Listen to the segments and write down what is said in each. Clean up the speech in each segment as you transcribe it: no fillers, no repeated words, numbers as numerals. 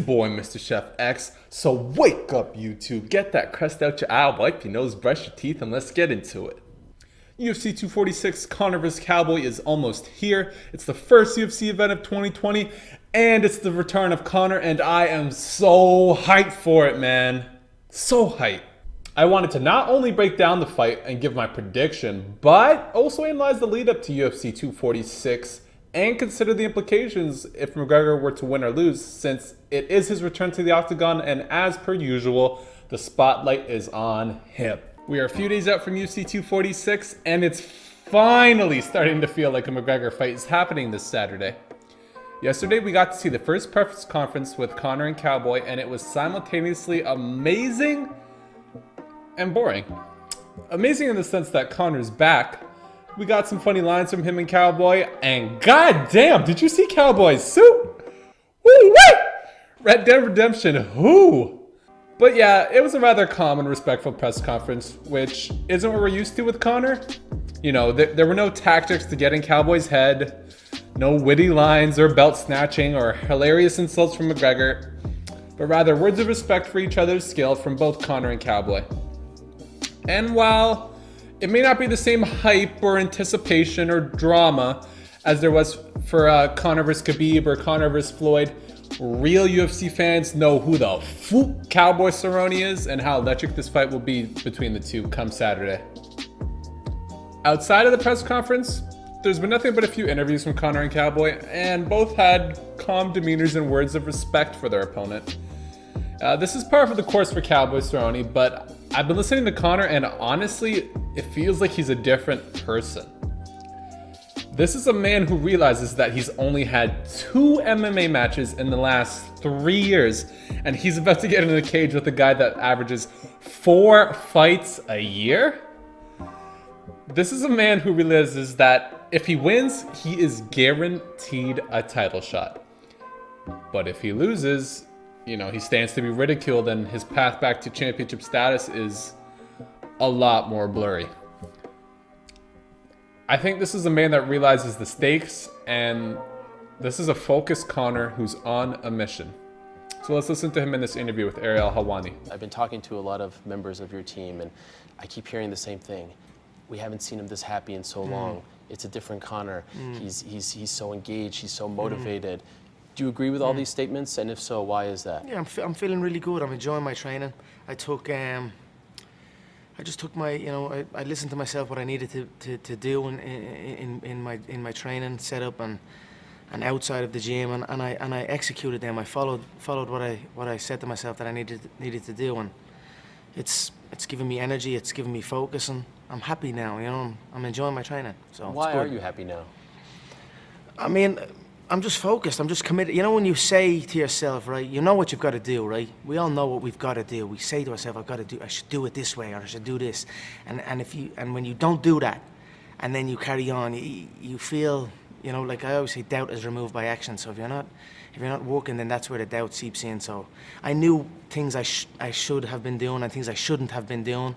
your boy, MisterChefx. So wake up, YouTube. Get that crust out your eye, wipe your nose, brush your teeth, and let's get into it. UFC 246 Conor vs. Cowboy is almost here. It's the first UFC event of 2020, and it's the return of Conor, and I am so hyped for it, man. So hyped. I wanted to not only break down the fight and give my prediction, but also analyze the lead up to UFC 246 and consider the implications if McGregor were to win or lose, since it is his return to the octagon, and as per usual, the spotlight is on him. We are a few days out from UFC 246, and it's finally starting to feel like a McGregor fight is happening this Saturday. Yesterday, we got to see the first press conference with Conor and Cowboy, and it was simultaneously amazing and boring. Amazing in the sense that Conor's back. We got some funny lines from him and Cowboy, and goddamn, did you see Cowboy's suit? Woo-wee! Red Dead Redemption, who? But yeah, it was a rather calm and respectful press conference, which isn't what we're used to with Conor. You know, there were no tactics to get in Cowboy's head, no witty lines or belt snatching or hilarious insults from McGregor, but rather words of respect for each other's skill from both Conor and Cowboy. And while it may not be the same hype or anticipation or drama as there was for Conor vs. Khabib or Conor vs. Floyd, real UFC fans know who the f*** Cowboy Cerrone is and how electric this fight will be between the two come Saturday. Outside of the press conference, there's been nothing but a few interviews from Conor and Cowboy, and both had calm demeanors and words of respect for their opponent. This is par for the course for Cowboy Cerrone, but I've been listening to Conor, and honestly, it feels like he's a different person. This is a man who realizes that he's only had 2 MMA matches in the last 3 years, and he's about to get into the cage with a guy that averages 4 fights a year? This is a man who realizes that if he wins, he is guaranteed a title shot. But if he loses, you know, he stands to be ridiculed, and his path back to championship status is a lot more blurry. I think this is a man that realizes the stakes, and this is a focused Conor who's on a mission. So let's listen to him in this interview with Ariel Helwani. I've been talking to a lot of members of your team, and I keep hearing the same thing. We haven't seen him this happy in so long. It's a different Conor. He's so engaged, he's so motivated. Do you agree with all these statements? And if so, why is that? Yeah, I'm feeling really good. I'm enjoying my training. I just took my, you know, I listened to myself what I needed to do in my training setup and outside of the gym, and I executed them. I followed what I said to myself that I needed to do, and it's giving me energy. It's giving me focus, and I'm happy now. You know, I'm enjoying my training. So why are you happy now? I mean, I'm just focused. I'm just committed. You know, when you say to yourself, right, you know what you've got to do, right? We all know what we've got to do. We say to ourselves, I should do it this way, or I should do this. And when you don't do that, and then you carry on, you feel, you know, like I always say, doubt is removed by action. So if you're not working, then that's where the doubt seeps in. So I knew things I should have been doing and things I shouldn't have been doing,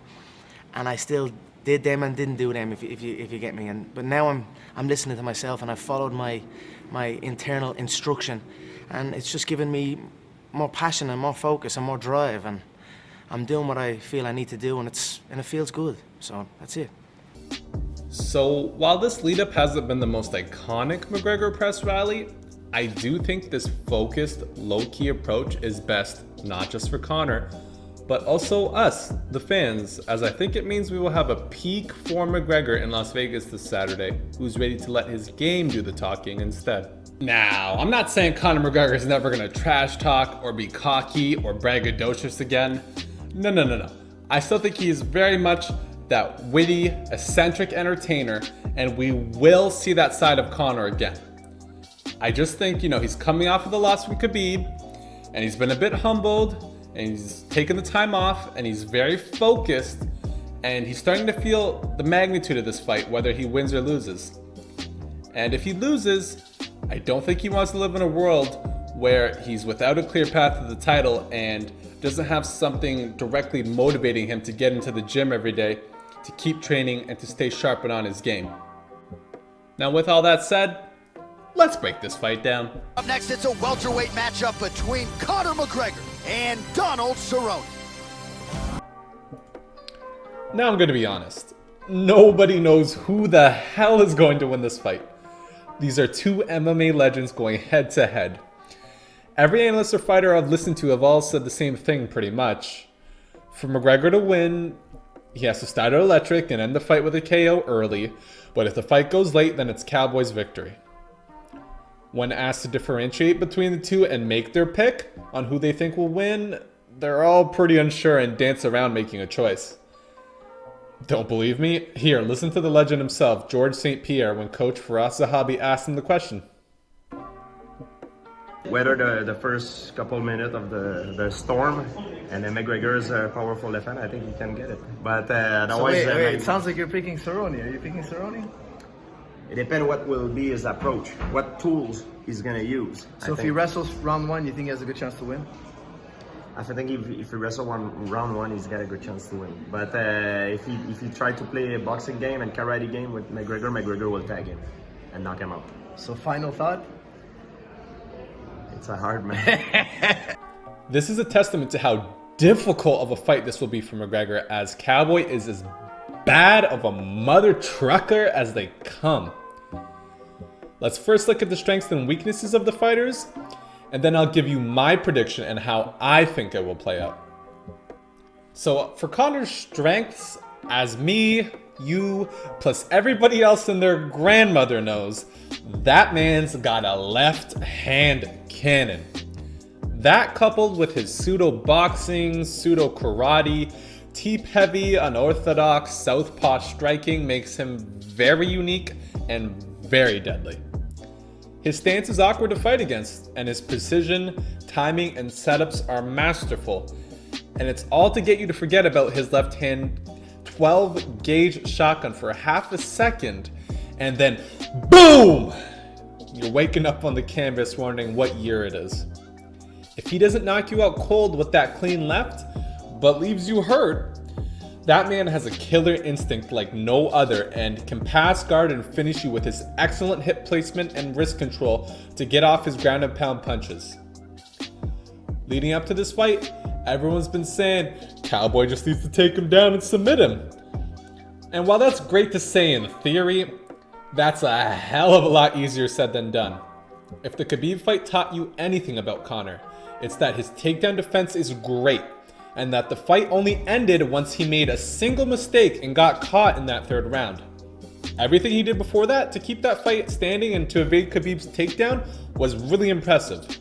and I still did them and didn't do them, if you get me. But now I'm listening to myself, and I've followed my internal instruction, and it's just given me more passion and more focus and more drive, and I'm doing what I feel I need to do, and it feels good. So that's it. So while this lead up hasn't been the most iconic McGregor press rally, I do think this focused, low-key approach is best, not just for Conor, but also us, the fans, as I think it means we will have a peak for McGregor in Las Vegas this Saturday, who's ready to let his game do the talking instead. Now, I'm not saying Conor McGregor is never gonna trash talk or be cocky or braggadocious again. No. I still think he is very much that witty, eccentric entertainer, and we will see that side of Conor again. I just think, you know, he's coming off of the loss from Khabib, and he's been a bit humbled, and he's taken the time off, and he's very focused, and he's starting to feel the magnitude of this fight, whether he wins or loses. And if he loses, I don't think he wants to live in a world where he's without a clear path to the title and doesn't have something directly motivating him to get into the gym every day, to keep training and to stay sharp and on his game. Now, with all that said, Let's break this fight down. Up next, it's a welterweight matchup between Conor McGregor and Donald Cerrone. Now I'm going to be honest. Nobody knows who the hell is going to win this fight. These are two MMA legends going head to head. Every analyst or fighter I've listened to have all said the same thing pretty much. For McGregor to win, he has to start out electric and end the fight with a KO early, but if the fight goes late, then it's Cowboy's victory. When asked to differentiate between the two and make their pick on who they think will win, they're all pretty unsure and dance around making a choice. Don't believe me? Here, listen to the legend himself, George St. Pierre, when coach Firas Zahabi asked him the question. Whether the first couple minutes of the storm and then McGregor's powerful left hand, I think he can get it. But otherwise, wait, it sounds like you're picking Cerrone. Are you picking Cerrone? it depends what will be his approach, what tools he's gonna use. So if he wrestles round one, you think he has a good chance to win? I think if he wrestle round one, he's got a good chance to win. But if he try to play a boxing game and karate game with McGregor will tag him and knock him out. So final thought? It's a hard man. This is a testament to how difficult of a fight this will be for McGregor, as Cowboy is as bad of a mother trucker as they come. Let's first look at the strengths and weaknesses of the fighters, and then I'll give you my prediction and how I think it will play out. So for Conor's strengths, as me, you, plus everybody else and their grandmother knows, that man's got a left hand cannon. That, coupled with his pseudo boxing, pseudo karate, teep heavy, unorthodox, southpaw striking makes him very unique and very deadly. His stance is awkward to fight against, and his precision, timing, and setups are masterful. And it's all to get you to forget about his left hand 12 gauge shotgun for half a second, and then boom! You're waking up on the canvas wondering what year it is. If he doesn't knock you out cold with that clean left, but leaves you hurt, that man has a killer instinct like no other and can pass guard and finish you with his excellent hip placement and wrist control to get off his ground and pound punches. Leading up to this fight, everyone's been saying Cowboy just needs to take him down and submit him. And while that's great to say in theory, that's a hell of a lot easier said than done. If the Khabib fight taught you anything about Conor, it's that his takedown defense is great, and that the fight only ended once he made a single mistake and got caught in that third round. Everything he did before that to keep that fight standing and to evade Khabib's takedown was really impressive.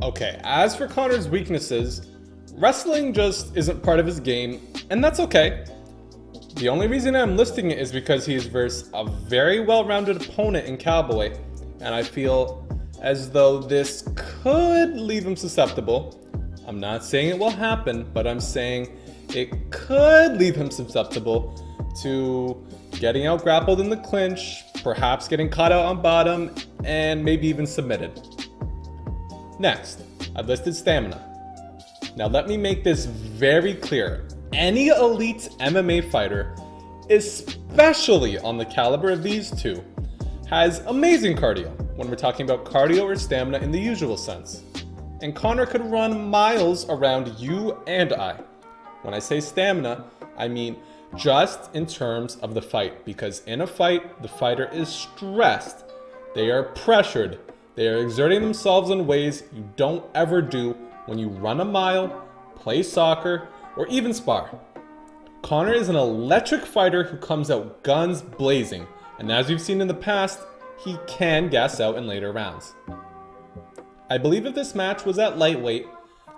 Okay, as for Conor's weaknesses, wrestling just isn't part of his game, and that's okay. The only reason I'm listing it is because he is versus a very well-rounded opponent in Cowboy, and I feel as though this could leave him susceptible. I'm not saying it will happen, but I'm saying it could leave him susceptible to getting out grappled in the clinch, perhaps getting caught out on bottom, and maybe even submitted. Next, I've listed stamina. Now let me make this very clear. Any elite MMA fighter, especially on the caliber of these two, has amazing cardio when we're talking about cardio or stamina in the usual sense. And Conor could run miles around you and I. When I say stamina, I mean just in terms of the fight, because in a fight, the fighter is stressed, they are pressured, they are exerting themselves in ways you don't ever do when you run a mile, play soccer, or even spar. Conor is an electric fighter who comes out guns blazing, and as we've seen in the past, he can gas out in later rounds. I believe if this match was at lightweight,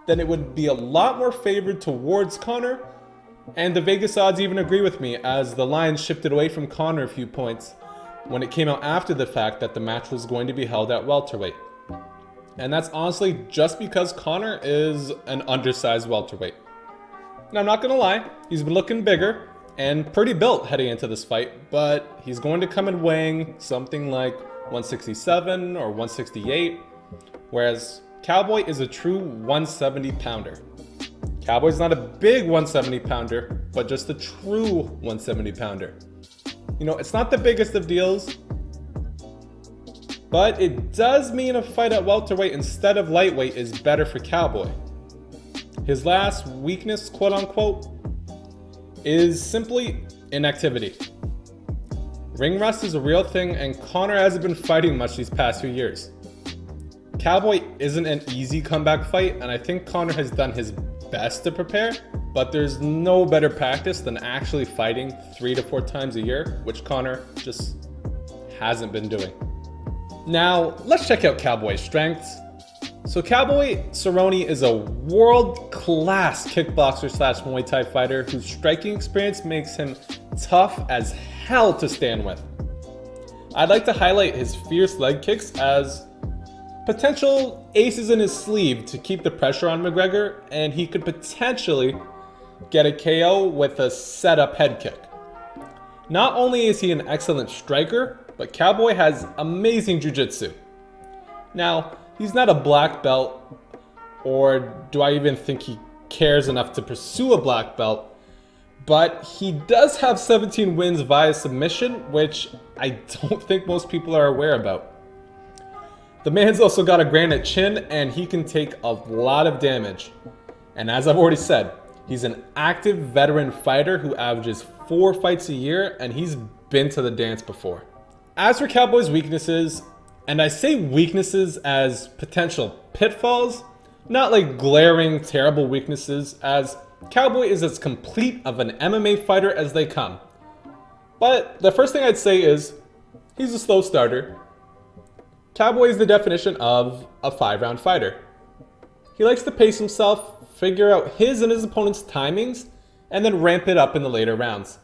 then it would be a lot more favored towards Conor, and the Vegas odds even agree with me, as the lines shifted away from Conor a few points when it came out after the fact that the match was going to be held at welterweight. And that's honestly just because Conor is an undersized welterweight. Now I'm not gonna lie, he's been looking bigger and pretty built heading into this fight, but he's going to come in weighing something like 167 or 168, whereas Cowboy is a true 170 pounder. Cowboy's not a big 170 pounder, but just a true 170 pounder. You know, it's not the biggest of deals, But it does mean a fight at welterweight instead of lightweight is better for Cowboy. His last weakness, quote unquote, is simply inactivity. Ring rust is a real thing, and Conor hasn't been fighting much these past few years. Cowboy isn't an easy comeback fight, and I think Conor has done his best to prepare, but there's no better practice than actually fighting 3 to 4 times a year, which Conor just hasn't been doing. Now, let's check out Cowboy's strengths. So Cowboy Cerrone is a world-class kickboxer / Muay Thai fighter whose striking experience makes him tough as hell to stand with. I'd like to highlight his fierce leg kicks as potential aces in his sleeve to keep the pressure on McGregor, and he could potentially get a KO with a setup head kick. Not only is he an excellent striker, but Cowboy has amazing jiu-jitsu. Now, he's not a black belt, or do I even think he cares enough to pursue a black belt, but he does have 17 wins via submission, which I don't think most people are aware about. The man's also got a granite chin, and he can take a lot of damage. And as I've already said, he's an active veteran fighter who averages 4 fights a year, and he's been to the dance before. As for Cowboy's weaknesses, and I say weaknesses as potential pitfalls, not like glaring, terrible weaknesses, as Cowboy is as complete of an MMA fighter as they come. But the first thing I'd say is, he's a slow starter. Cowboy is the definition of a 5-round fighter. He likes to pace himself, figure out his and his opponent's timings, and then ramp it up in the later rounds.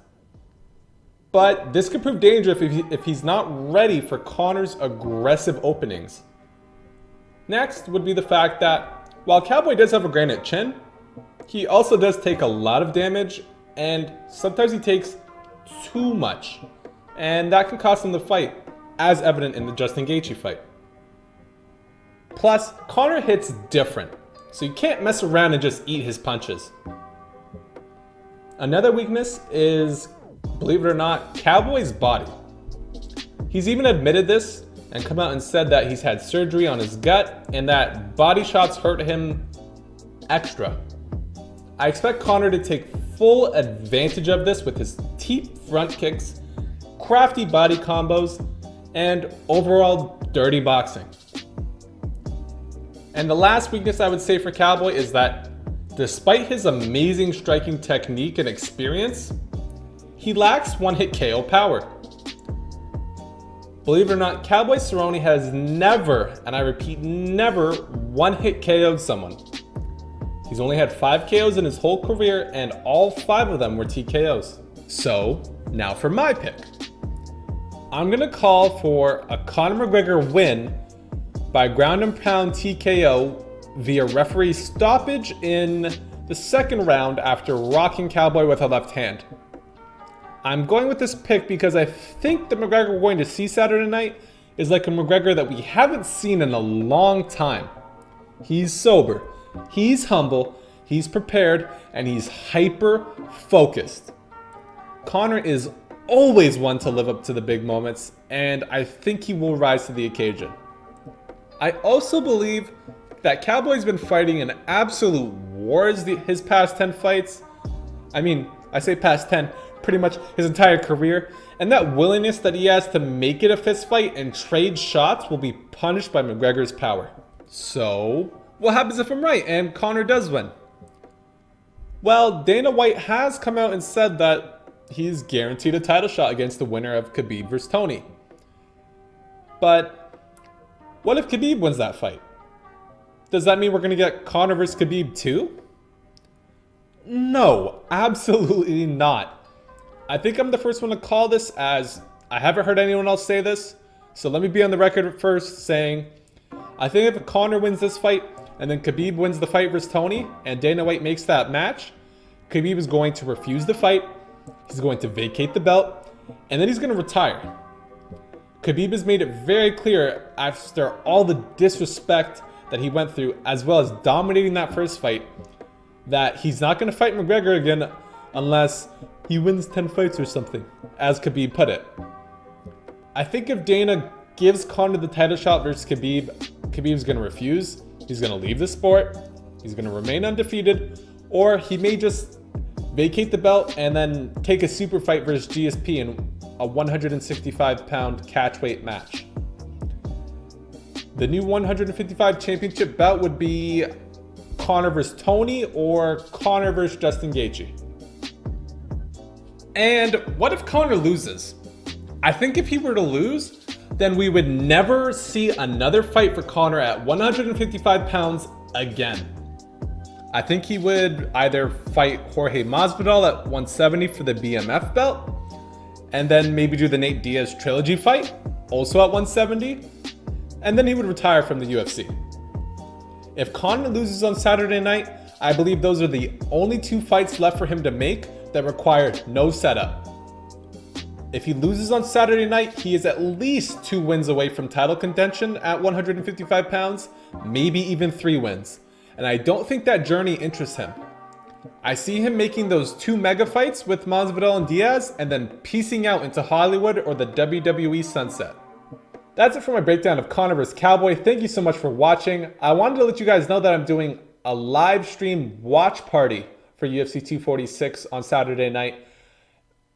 But this could prove dangerous if he's not ready for Conor's aggressive openings. Next would be the fact that while Cowboy does have a granite chin, he also does take a lot of damage, and sometimes he takes too much, and that can cost him the fight, as evident in the Justin Gaethje fight. Plus, Conor hits different, so you can't mess around and just eat his punches. Another weakness is, believe it or not, Cowboy's body. He's even admitted this and come out and said that he's had surgery on his gut and that body shots hurt him extra. I expect Conor to take full advantage of this with his deep front kicks, crafty body combos, and overall dirty boxing. And the last weakness I would say for Cowboy is that despite his amazing striking technique and experience, he lacks one-hit KO power. Believe it or not, Cowboy Cerrone has never, and I repeat never, one-hit KO'd someone. He's only had 5 KOs in his whole career, and all 5 of them were TKOs. So, now for my pick. I'm gonna call for a Conor McGregor win by ground and pound TKO via referee stoppage in the second round after rocking Cowboy with a left hand. I'm going with this pick because I think the McGregor we're going to see Saturday night is like a McGregor that we haven't seen in a long time. He's sober, he's humble, he's prepared, and he's hyper focused. Conor is always one to live up to the big moments, and I think he will rise to the occasion. I also believe that Cowboy's been fighting in absolute wars his past 10 fights. I mean, I say past 10, pretty much his entire career, and that willingness that he has to make it a fist fight and trade shots will be punished by McGregor's power. So, what happens if I'm right and Conor does win? Well, Dana White has come out and said that he's guaranteed a title shot against the winner of Khabib vs. Tony. But what if Khabib wins that fight? Does that mean we're going to get Conor vs. Khabib too? No, absolutely not. I think I'm the first one to call this, as I haven't heard anyone else say this. So let me be on the record first saying, I think if Conor wins this fight and then Khabib wins the fight versus Tony and Dana White makes that match, Khabib is going to refuse the fight, he's going to vacate the belt, and then he's going to retire. Khabib has made it very clear after all the disrespect that he went through, as well as dominating that first fight, that he's not going to fight McGregor again unless he wins 10 fights or something, as Khabib put it. I think if Dana gives Conor the title shot versus Khabib, Khabib's going to refuse. He's going to leave the sport. He's going to remain undefeated. Or he may just vacate the belt and then take a super fight versus GSP in a 165-pound catchweight match. The new 155 championship bout would be Conor versus Tony or Conor versus Justin Gaethje. And what if Conor loses? I think if he were to lose, then we would never see another fight for Conor at 155 pounds again. I think he would either fight Jorge Masvidal at 170 for the BMF belt, and then maybe do the Nate Diaz trilogy fight, also at 170, and then he would retire from the UFC. If Conor loses on Saturday night, I believe those are the only 2 fights left for him to make that require no setup. If he loses on Saturday night, he is at least 2 wins away from title contention at 155 pounds, maybe even 3 wins. And I don't think that journey interests him. I see him making those 2 mega fights with Masvidal and Diaz and then piecing out into Hollywood or the WWE sunset. That's it for my breakdown of Conor vs. Cowboy. Thank you so much for watching. I wanted to let you guys know that I'm doing a live stream watch party for UFC 246 on Saturday night.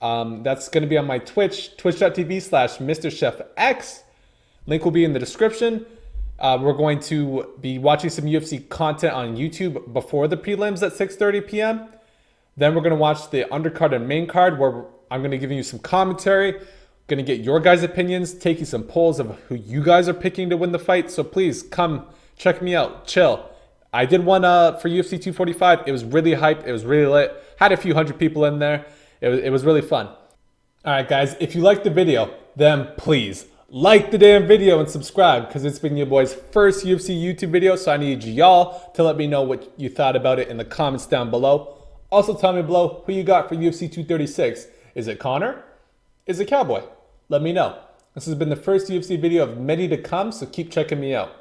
That's going to be on my Twitch, twitch.tv/MisterChefx. Link will be in the description. We're going to be watching some UFC content on YouTube before the prelims at 6:30 p.m. Then we're going to watch the undercard and main card where I'm going to give you some commentary. Going to get your guys' opinions, taking some polls of who you guys are picking to win the fight. So please come check me out. Chill. I did one for UFC 245. It was really hype. It was really lit. Had a few hundred people in there. It was really fun. All right, guys. If you liked the video, then please like the damn video and subscribe because it's been your boy's first UFC YouTube video. So I need y'all to let me know what you thought about it in the comments down below. Also, tell me below who you got for UFC 236. Is it Conor? Is it Cowboy? Let me know. This has been the first UFC video of many to come, so keep checking me out.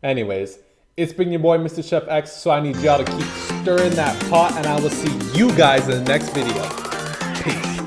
Anyways, it's been your boy MisterChefx, so I need y'all to keep stirring that pot, and I will see you guys in the next video. Peace.